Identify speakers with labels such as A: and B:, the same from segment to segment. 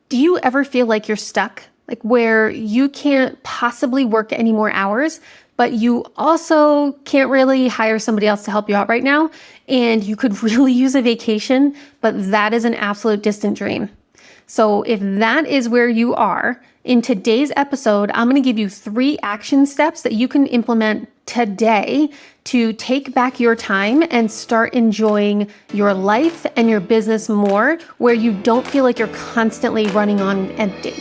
A: Do you ever feel like you're stuck? Like where you can't possibly work any more hours, but you also can't really hire somebody else to help you out right now, and you could really use a vacation, but that is an absolute distant dream. So if that is where you are, in today's episode, I'm going to give you 3 action steps that you can implement today to take back your time and start enjoying your life and your business more, where you don't feel like you're constantly running on empty.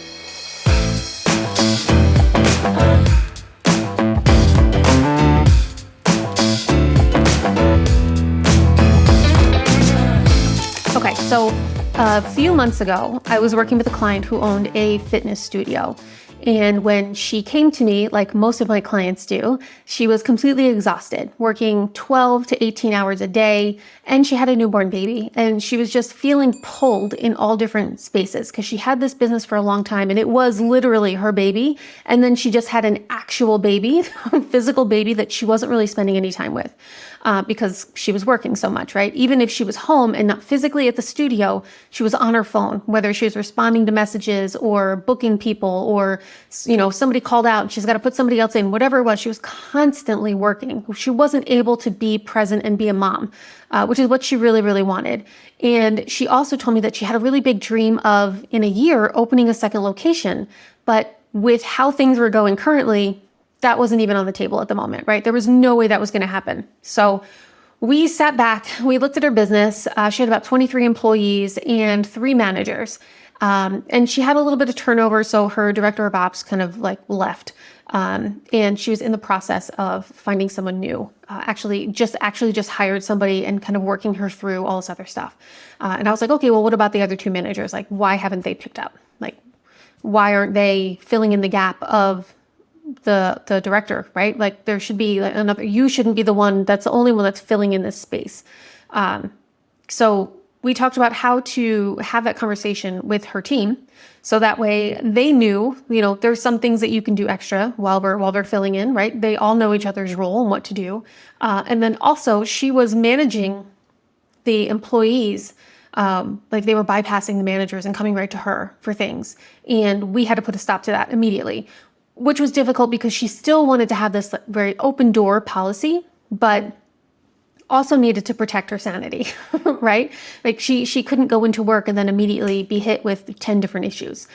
A: Okay, so a few months ago, I was working with a client who owned a fitness studio. And when she came to me, like most of my clients do, she was completely exhausted, working 12 to 18 hours a day, and she had a newborn baby. And she was just feeling pulled in all different spaces because she had this business for a long time, and it was literally her baby. And then she just had an actual baby, a physical baby that she wasn't really spending any time with. Because she was working so much, right? Even if she was home and not physically at the studio, she was on her phone, whether she was responding to messages or booking people or, somebody called out and she's got to put somebody else in, whatever it was, she was constantly working. She wasn't able to be present and be a mom, which is what she really, really wanted. And she also told me that she had a really big dream of, in a year, opening a second location. But with how things were going currently, that wasn't even on the table at the moment, right? There was no way that was going to happen. So we sat back, we looked at her business. She had about 23 employees and 3 managers. And she had a little bit of turnover. So her director of ops kind of like left. And she was in the process of finding someone new. Actually just hired somebody and kind of working her through all this other stuff. And I was like, okay, well, what about the other 2 managers? Like, why haven't they picked up? Like, why aren't they filling in the gap of the director, right? Like there should be another, you shouldn't be the only one that's filling in this space. So we talked about how to have that conversation with her team. So that way they knew, there's some things that you can do extra while they're filling in, right? They all know each other's role and what to do. And then also she was managing the employees, like they were bypassing the managers and coming right to her for things. And we had to put a stop to that immediately, which was difficult because she still wanted to have this very open door policy, but also needed to protect her sanity, right? Like she couldn't go into work and then immediately be hit with 10 different issues,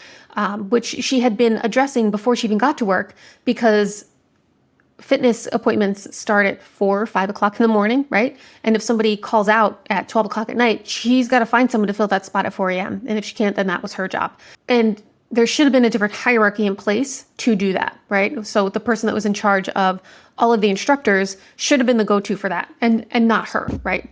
A: which she had been addressing before she even got to work, because fitness appointments start at 4 or 5 o'clock in the morning, right? And if somebody calls out at 12 o'clock at night, she's got to find someone to fill that spot at 4 a.m. And if she can't, then that was her job. And there should have been a different hierarchy in place to do that, right? So the person that was in charge of all of the instructors should have been the go-to for that, and not her, right?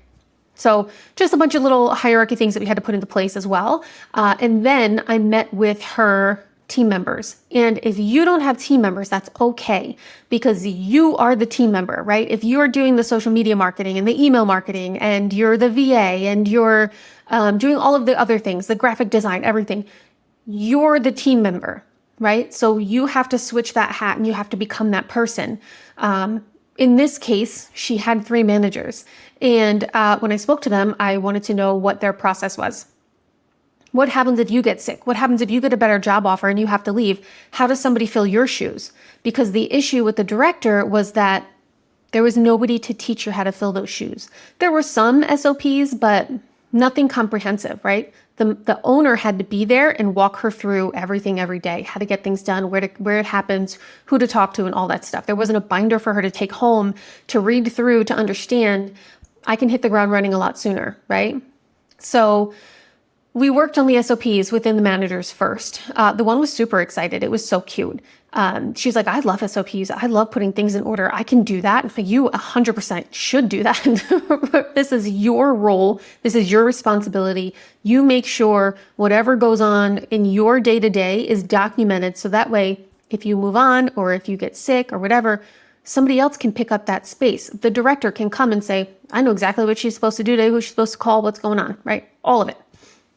A: So just a bunch of little hierarchy things that we had to put into place as well. And then I met with her team members. And if you don't have team members, that's okay, because you are the team member, right? If you're doing the social media marketing and the email marketing and you're the VA and you're doing all of the other things, the graphic design, everything, you're the team member, right? So you have to switch that hat and you have to become that person. In this case, she had 3 managers. And when I spoke to them, I wanted to know what their process was. What happens if you get sick? What happens if you get a better job offer and you have to leave? How does somebody fill your shoes? Because the issue with the director was that there was nobody to teach her how to fill those shoes. There were some SOPs, but nothing comprehensive, right? The owner had to be there and walk her through everything every day, how to get things done, where it happens, who to talk to, and all that stuff. There wasn't a binder for her to take home to read through to understand. I can hit the ground running a lot sooner, right? So we worked on the SOPs within the managers first. The one was super excited. It was so cute. She's like, I love SOPs. I love putting things in order. I can do that. You 100% should do that. This is your role. This is your responsibility. You make sure whatever goes on in your day-to-day is documented. So that way, if you move on or if you get sick or whatever, somebody else can pick up that space. The director can come and say, I know exactly what she's supposed to do today, who she's supposed to call, what's going on, right? All of it.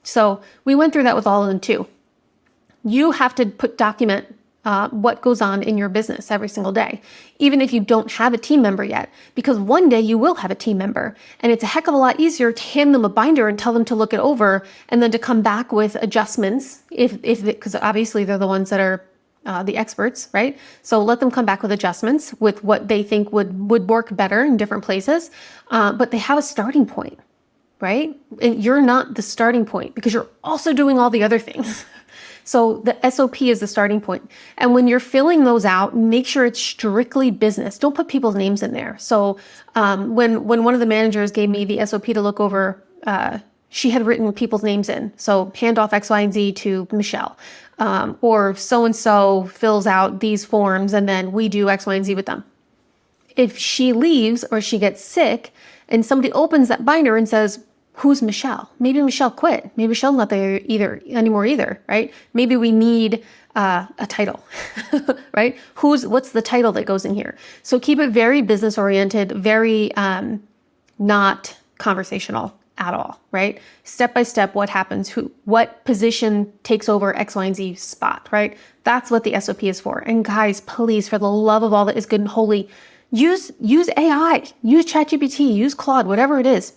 A: So we went through that with all of them too. You have to document what goes on in your business every single day, even if you don't have a team member yet, because one day you will have a team member, and it's a heck of a lot easier to hand them a binder and tell them to look it over and then to come back with adjustments because obviously they're the ones that are the experts, right? So let them come back with adjustments with what they think would work better in different places. But they have a starting point, right? And you're not the starting point because you're also doing all the other things. So the SOP is the starting point. And when you're filling those out, make sure it's strictly business. Don't put people's names in there. So when one of the managers gave me the SOP to look over, she had written people's names in. So hand off X, Y, and Z to Michelle. Or so-and-so fills out these forms and then we do X, Y, and Z with them. If she leaves or she gets sick and somebody opens that binder and says, who's Michelle? Maybe Michelle quit. Maybe Michelle's not there anymore either, right? Maybe we need a title, right? What's the title that goes in here? So keep it very business oriented, very not conversational at all, right? Step by step, what happens, what position takes over X, Y, and Z spot, right? That's what the SOP is for. And guys, please, for the love of all that is good and holy, use AI, use ChatGPT, use Claude, whatever it is.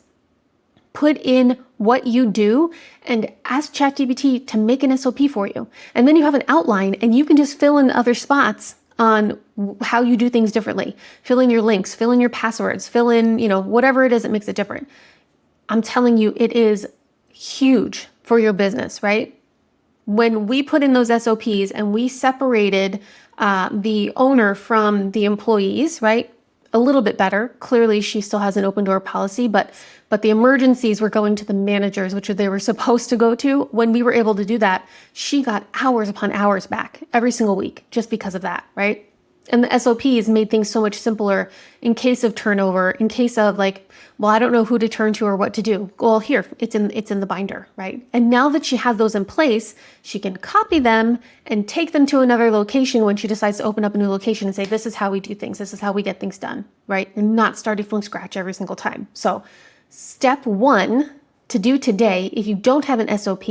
A: Put in what you do and ask ChatGPT to make an SOP for you. And then you have an outline and you can just fill in other spots on how you do things differently. Fill in your links, fill in your passwords, fill in, whatever it is that makes it different. I'm telling you, it is huge for your business, right? When we put in those SOPs and we separated the owner from the employees, right? A little bit better. Clearly, she still has an open door policy, but the emergencies were going to the managers, which they were supposed to go to. When we were able to do that, she got hours upon hours back every single week just because of that, right? And the SOPs made things so much simpler in case of turnover, in case of I don't know who to turn to or what to do. Well, here, it's in the binder, right? And now that she has those in place, she can copy them and take them to another location when she decides to open up a new location and say, this is how we do things. This is how we get things done, right? And not starting from scratch every single time. So step one to do today, if you don't have an SOP,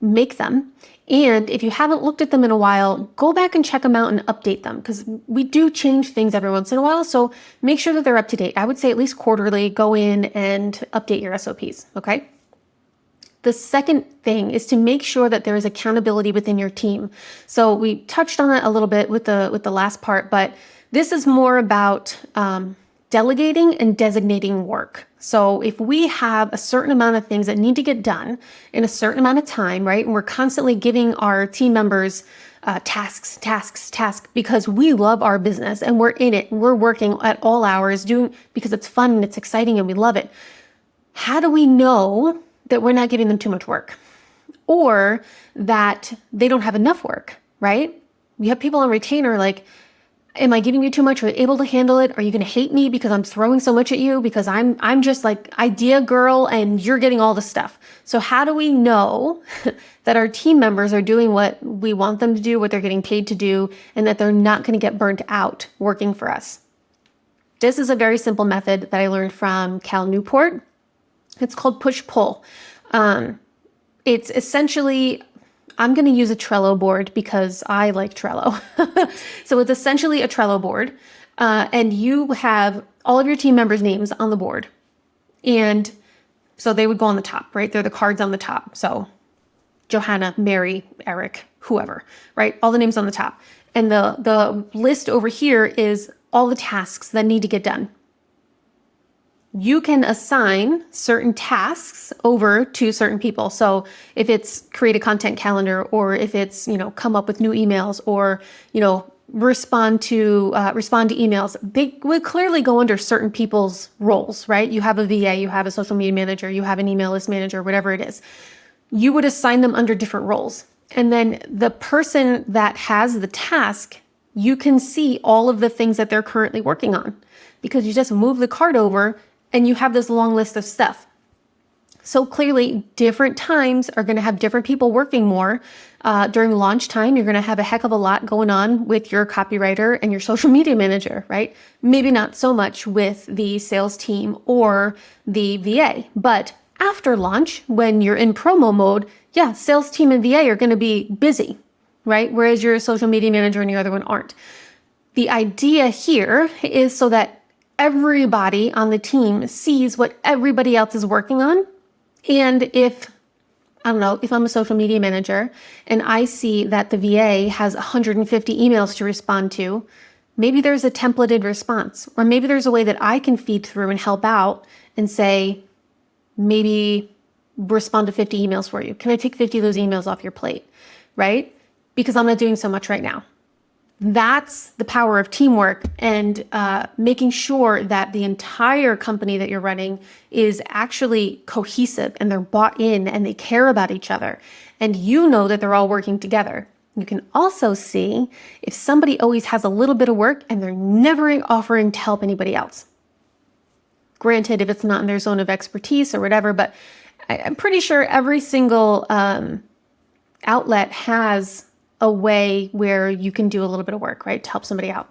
A: make them. And if you haven't looked at them in a while, go back and check them out and update them because we do change things every once in a while. So make sure that they're up to date. I would say at least quarterly, go in and update your SOPs, okay? The second thing is to make sure that there is accountability within your team. So we touched on it a little bit with the last part, but this is more about delegating and designating work. So if we have a certain amount of things that need to get done in a certain amount of time, right? And we're constantly giving our team members tasks, because we love our business and we're in it. We're working at all hours because it's fun and it's exciting and we love it. How do we know that we're not giving them too much work or that they don't have enough work, right? We have people on retainer am I giving you too much? Are you able to handle it? Are you going to hate me because I'm throwing so much at you? Because I'm just idea girl and you're getting all the stuff. So how do we know that our team members are doing what we want them to do, what they're getting paid to do, and that they're not going to get burnt out working for us? This is a very simple method that I learned from Cal Newport. It's called push-pull. It's essentially, I'm going to use a Trello board because I like Trello. So it's essentially a Trello board, and you have all of your team members' names on the board. And so they would go on the top, right? They're the cards on the top. So Johanna, Mary, Eric, whoever, right? All the names on the top. And the list over here is all the tasks that need to get done. You can assign certain tasks over to certain people. So if it's create a content calendar, or if it's, come up with new emails, or, respond to emails, they would clearly go under certain people's roles, right? You have a VA, you have a social media manager, you have an email list manager, whatever it is. You would assign them under different roles. And then the person that has the task, you can see all of the things that they're currently working on because you just move the card over and you have this long list of stuff. So clearly, different times are going to have different people working more. During launch time, you're going to have a heck of a lot going on with your copywriter and your social media manager, right? Maybe not so much with the sales team or the VA. But after launch, when you're in promo mode, sales team and VA are going to be busy, right? Whereas you're a social media manager and your other one aren't. The idea here is so that everybody on the team sees what everybody else is working on. And if I'm a social media manager and I see that the VA has 150 emails to respond to, maybe there's a templated response, or maybe there's a way that I can feed through and help out and say, maybe respond to 50 emails for you. Can I take 50 of those emails off your plate, right? Because I'm not doing so much right now. That's the power of teamwork and making sure that the entire company that you're running is actually cohesive and they're bought in and they care about each other. And you know that they're all working together. You can also see if somebody always has a little bit of work and they're never offering to help anybody else. Granted, if it's not in their zone of expertise or whatever, but I'm pretty sure every single outlet has a way where you can do a little bit of work, right, to help somebody out.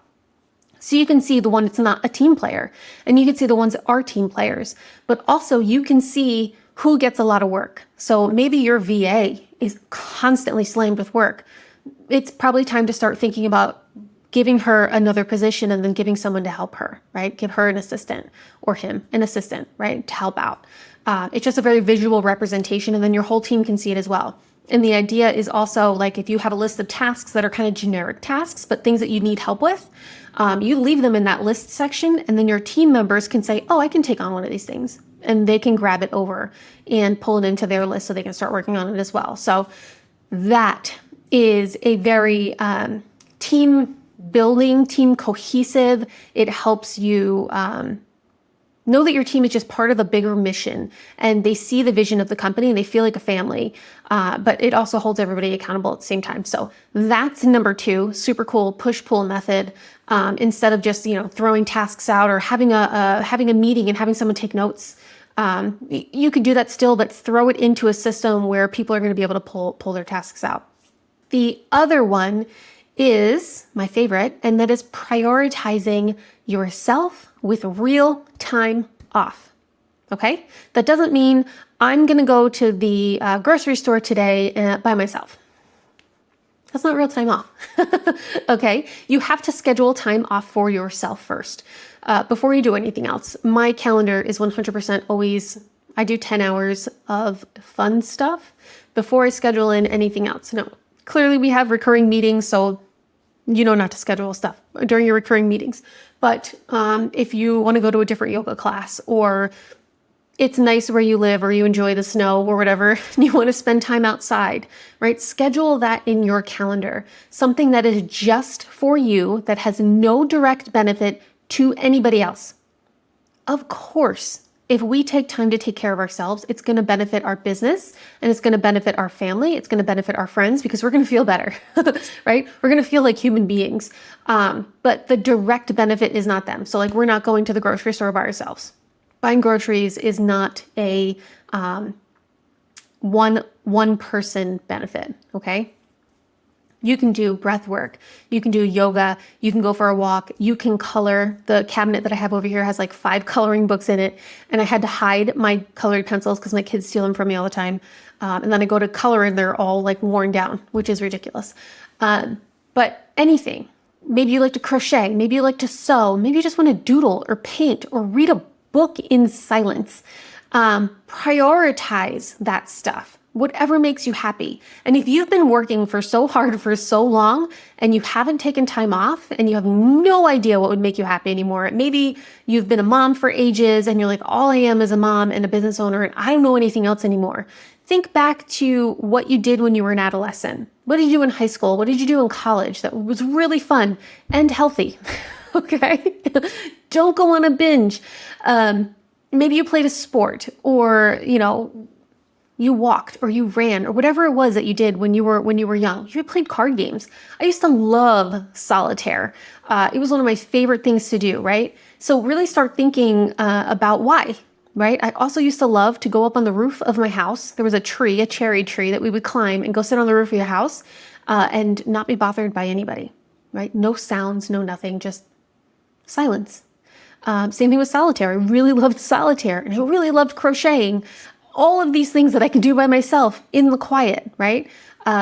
A: So you can see the one that's not a team player, and you can see the ones that are team players, but also you can see who gets a lot of work. So maybe your VA is constantly slammed with work. It's probably time to start thinking about giving her another position and then giving someone to help her, right? Give her an assistant or him an assistant, right, to help out. It's just a very visual representation, and then your whole team can see it as well. And the idea is also like if you have a list of tasks that are kind of generic tasks, but things that you need help with, you leave them in that list section, and then your team members can say, oh, I can take on one of these things. And they can grab it over and pull it into their list so they can start working on it as well. So that is a very team building, team cohesive. It helps you know that your team is just part of a bigger mission and they see the vision of the company and they feel like a family, but it also holds everybody accountable at the same time. So that's number 2, super cool push-pull method. Instead of just, throwing tasks out or having a meeting and having someone take notes. You could do that still, but throw it into a system where people are going to be able to pull their tasks out. The other one is my favorite, and that is prioritizing yourself with real time off. Okay? That doesn't mean I'm going to go to the grocery store today by myself. That's not real time off. Okay? You have to schedule time off for yourself first before you do anything else. My calendar is 100% always, I do 10 hours of fun stuff before I schedule in anything else. No, clearly we have recurring meetings, so you know not to schedule stuff during your recurring meetings. But if you want to go to a different yoga class, or it's nice where you live, or you enjoy the snow or whatever, and you want to spend time outside, right? Schedule that in your calendar. Something that is just for you, that has no direct benefit to anybody else. Of course, if we take time to take care of ourselves, it's going to benefit our business and it's going to benefit our family. It's going to benefit our friends because we're going to feel better, right? We're going to feel like human beings. But the direct benefit is not them. So like we're not going to the grocery store by ourselves. Buying groceries is not a one person benefit, okay? You can do breath work. You can do yoga. You can go for a walk. You can color. The cabinet that I have over here has like 5 coloring books in it. And I had to hide my colored pencils because my kids steal them from me all the time. And then I go to color and they're all like worn down, which is ridiculous. But anything, maybe you like to crochet. Maybe you like to sew. Maybe you just want to doodle or paint or read a book in silence. Prioritize that stuff. Whatever makes you happy. And if you've been working for so hard for so long and you haven't taken time off and you have no idea what would make you happy anymore, maybe you've been a mom for ages and you're like, all I am is a mom and a business owner and I don't know anything else anymore. Think back to what you did when you were an adolescent. What did you do in high school? What did you do in college that was really fun and healthy? Okay? Don't go on a binge. Maybe you played a sport, or, you walked or you ran or whatever it was that you did when you were young. You played card games. I used to love solitaire. It was one of my favorite things to do, right? So really start thinking about why, right? I also used to love to go up on the roof of my house. There was a cherry tree that we would climb and go sit on the roof of your house and not be bothered by anybody, right? No sounds, no nothing, just silence. Same thing with solitaire. I really loved solitaire and I really loved crocheting. all of these things that I can do by myself in the quiet, right?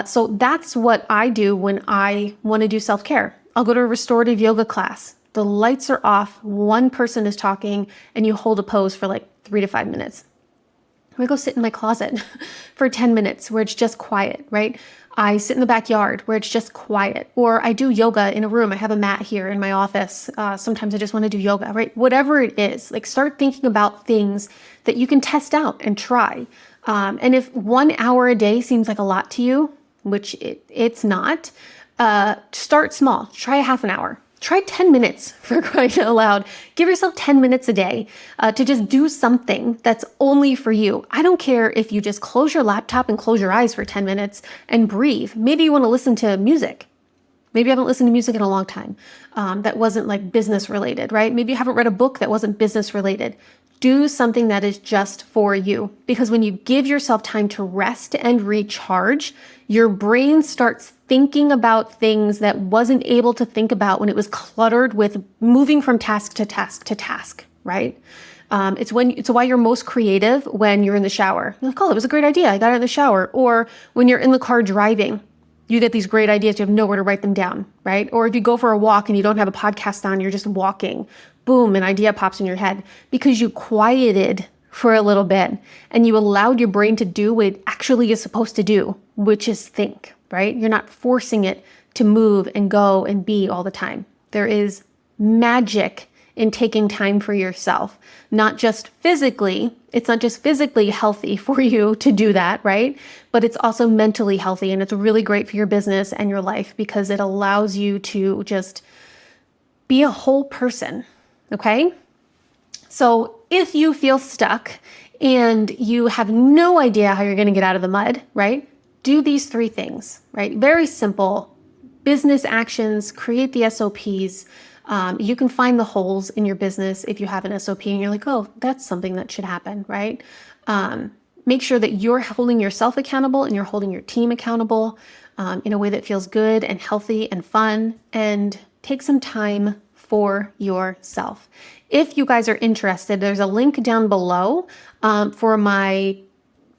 A: So that's what I do when I want to do self-care. I'll go to a restorative yoga class. The lights are off, one person is talking, and you hold a pose for like 3 to 5 minutes. I go sit in my closet for 10 minutes where it's just quiet, right? I sit in the backyard where it's just quiet, or I do yoga in a room. I have a mat here in my office. Sometimes I just want to do yoga, right? Whatever it is, like start thinking about things that you can test out and try. And if 1 hour a day seems like a lot to you, which it's not, start small. Try a half an hour. Try 10 minutes for crying out loud. Give yourself 10 minutes a day to just do something that's only for you. I don't care if you just close your laptop and close your eyes for 10 minutes and breathe. Maybe you want to listen to music. Maybe you haven't listened to music in a long time that wasn't like business related, right? Maybe you haven't read a book that wasn't business related. Do something that is just for you. Because when you give yourself time to rest and recharge, your brain starts thinking about things that wasn't able to think about when it was cluttered with moving from task to task to task, right? It's why you're most creative when you're in the shower. You're like, oh, that was a great idea. I got it in the shower. Or when you're in the car driving, you get these great ideas. You have nowhere to write them down, right? Or if you go for a walk and you don't have a podcast on, you're just walking, boom, an idea pops in your head because you quieted for a little bit and you allowed your brain to do what it actually is supposed to do, which is think, right? You're not forcing it to move and go and be all the time. There is magic in taking time for yourself, not just physically. It's not just physically healthy for you to do that, right? But it's also mentally healthy, and it's really great for your business and your life because it allows you to just be a whole person, okay? So if you feel stuck and you have no idea how you're going to get out of the mud, right? Do these 3 things, right? Very simple business actions, create the SOPs. You can find the holes in your business if you have an SOP and you're like, oh, that's something that should happen, right? Make sure that you're holding yourself accountable and you're holding your team accountable in a way that feels good and healthy and fun, and take some time for yourself. If you guys are interested, there's a link down below for my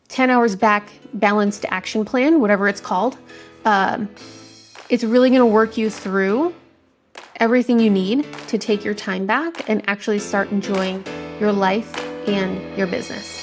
A: 10 hours back balanced action plan, whatever it's called. It's really going to work you through everything you need to take your time back and actually start enjoying your life and your business.